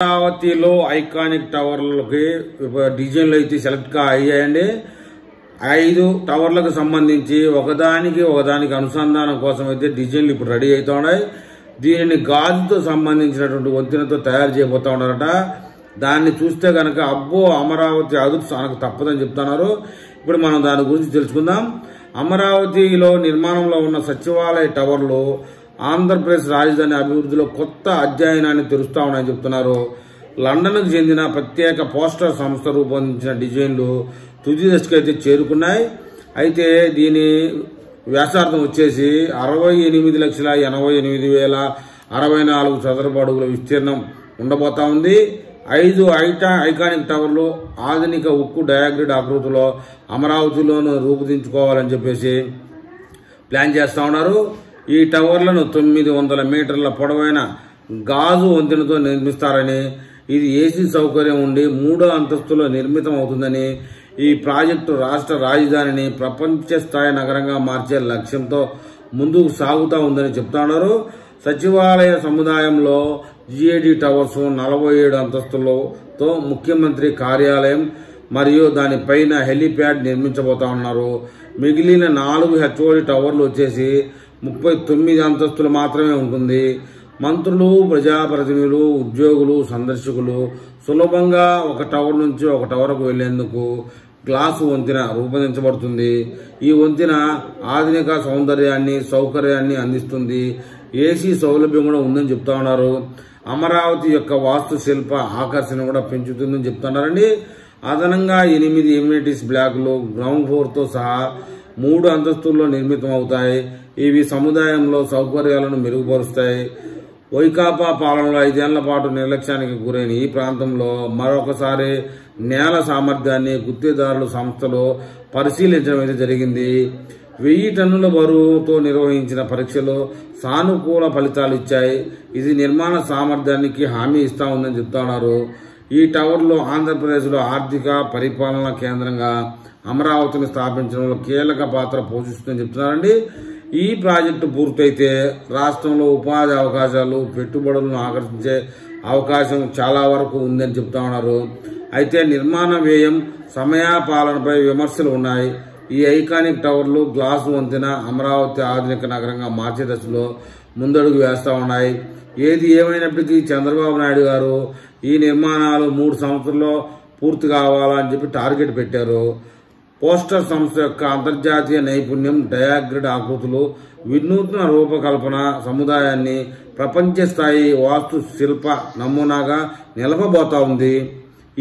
అమరావతిలో ఐకానిక్ టవర్లకి డిజైన్లు అయితే సెలెక్ట్ అయ్యాయండి. 5 టవర్లకు సంబంధించి ఒకదానికి అనుసంధానం కోసం అయితే డిజైన్లు ఇప్పుడు రెడీ అవుతా ఉన్నాయి. దీనిని గాజుతో సంబంధించినటువంటి వంతెనతో తయారు చేయబోతా ఉన్నారట. దాన్ని చూస్తే కనుక అబ్బో అమరావతి అదుపు మనకు తప్పదని చెప్తున్నారు. ఇప్పుడు మనం దాని గురించి తెలుసుకుందాం. అమరావతిలో నిర్మాణంలో ఉన్న సచివాలయ టవర్లు ఆంధ్రప్రదేశ్ రాజధాని అభివృద్ధిలో కొత్త అధ్యయనాన్ని తెరుస్తా ఉన్నాయని చెప్తున్నారు. లండన్కు చెందిన ప్రత్యేక పోస్టర్ సంస్థ రూపొందించిన డిజైన్లు తుది దశకు అయితే చేరుకున్నాయి. అయితే దీని వ్యాసార్థం వచ్చేసి 68,88,064 చదరపు అడుగుల విస్తీర్ణం ఉండబోతా ఉంది. 5 ఐకానిక్ టవర్లు ఆధునిక ఉక్కు డయాగ్రిడ్ ఆకృతిలో అమరావతిలోనూ రూపుదిద్దుకోవాలని చెప్పేసి ప్లాన్ చేస్తా ఉన్నారు. ఈ టవర్లను 900 మీటర్ల పొడవైన గాజు వంతెనతో నిర్మిస్తారని, ఇది ఏసీ సౌకర్యం ఉండి 3వ అంతస్తులో నిర్మితం అవుతుందని, ఈ ప్రాజెక్టు రాష్ట్ర రాజధానిని ప్రపంచ స్థాయి నగరంగా మార్చే లక్ష్యంతో ముందుకు సాగుతూ ఉందని చెప్తా ఉన్నారు. సచివాలయ సముదాయంలో జిఏడి టవర్స్ 47 అంతస్తులతో ముఖ్యమంత్రి కార్యాలయం మరియు దానిపైన హెలీప్యాడ్ నిర్మించబోతా ఉన్నారు. మిగిలిన 4 హెచ్ఓడి టవర్లు వచ్చేసి 39 అంతస్తులు మాత్రమే ఉంటుంది. మంత్రులు, ప్రజాప్రతినిధులు, ఉద్యోగులు, సందర్శకులు సులభంగా ఒక టవర్ నుంచి ఒక టవర్కు వెళ్లేందుకు గ్లాసు వంతెన రూపొందించబడుతుంది. ఈ వంతెన ఆధునిక సౌకర్యాన్ని అందిస్తుంది. ఏసీ సౌలభ్యం కూడా ఉందని చెప్తా ఉన్నారు. అమరావతి యొక్క వాస్తు శిల్ప ఆకర్షణ కూడా పెంచుతుందని చెప్తున్నారండి. అదనంగా 8 ఎమ్యూనిటీస్ బ్లాకులు గ్రౌండ్ ఫ్లోర్తో సహా 3 అంతస్తుల్లో నిర్మితం అవుతాయి. ఇవి సముదాయంలో సౌకర్యాలను మెరుగుపరుస్తాయి. వైకాపా పాలనలో 5 ఏళ్ల పాటు నిర్లక్ష్యానికి గురైన ఈ ప్రాంతంలో మరొకసారి నేల సామర్థ్యాన్ని గుత్తేదారుల సంస్థలు పరిశీలించడం అయితే జరిగింది. 1000 టన్నుల బరువుతో నిర్వహించిన పరీక్షలు సానుకూల ఫలితాలు ఇచ్చాయి. ఇది నిర్మాణ సామర్థ్యానికి హామీ ఇస్తా ఉందని చెప్తా ఉన్నారు. ఈ టవర్లో ఆంధ్రప్రదేశ్లో ఆర్థిక పరిపాలనా కేంద్రంగా అమరావతిని స్థాపించడంలో కీలక పాత్ర పోషిస్తుందని చెప్తున్నారండి. ఈ ప్రాజెక్టు పూర్తయితే రాష్ట్రంలో ఉపాధి అవకాశాలు, పెట్టుబడులను ఆకర్షించే అవకాశం చాలా వరకు ఉందని చెప్తా ఉన్నారు. అయితే నిర్మాణ వ్యయం, సమయపాలనపై విమర్శలు ఉన్నాయి. ఈ ఐకానిక్ టవర్లు, గ్లాసు వంతెన అమరావతి ఆధునిక నగరంగా మార్చే దశలో ముందడుగు వేస్తా ఉన్నాయి. ఏది ఏమైనప్పటికీ చంద్రబాబు నాయుడు గారు ఈ నిర్మాణాలు 3 సంవత్సరాల్లో పూర్తి కావాలని చెప్పి టార్గెట్ పెట్టారు. పోస్టర్ సంస్థ యొక్క అంతర్జాతీయ నైపుణ్యం, డయాగ్రిడ్ ఆకృతులు, వినూత్న రూపకల్పన సముదాయాన్ని ప్రపంచ స్థాయి వాస్తు శిల్ప నమూనాగా నిలపబోతా ఉంది.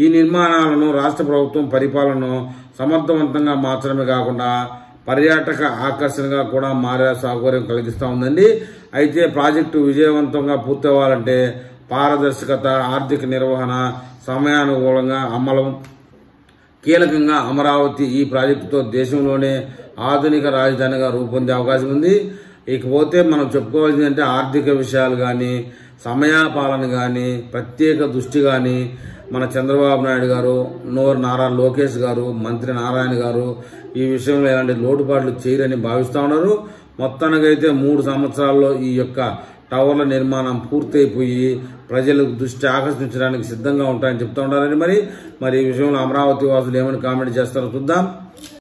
ఈ నిర్మాణాలను రాష్ట్ర ప్రభుత్వం పరిపాలనను సమర్థవంతంగా మార్చడమే కాకుండా పర్యాటక ఆకర్షణగా కూడా మారే సౌకర్యం కలిగిస్తూ ఉందండి. అయితే ప్రాజెక్టు విజయవంతంగా పూర్తవ్వాలంటే పారదర్శకత, ఆర్థిక నిర్వహణ, సమయానుకూలంగా అమలం కీలకంగా. అమరావతి ఈ ప్రాజెక్టుతో దేశంలోనే ఆధునిక రాజధానిగా రూపొందే అవకాశం ఉంది. ఇకపోతే మనం చెప్పుకోవాల్సిందంటే ఆర్థిక విషయాలు కానీ, సమయపాలన కానీ, ప్రత్యేక దృష్టి కానీ మన చంద్రబాబు నాయుడు గారు, నారా లోకేష్ గారు, మంత్రి నారాయణ గారు ఈ విషయంలో ఎలాంటి లోటుపాట్లు చేయరని భావిస్తూ ఉన్నారు. మొత్తానికైతే 3 సంవత్సరాల్లో ఈ యొక్క టవర్ల నిర్మాణం పూర్తయిపోయి ప్రజలకు దృష్టి ఆకర్షించడానికి సిద్ధంగా ఉంటాయని చెప్తా ఉన్నారని మరి ఈ విషయంలో అమరావతి వాసులు ఏమని కామెంట్ చేస్తారో చూద్దాం.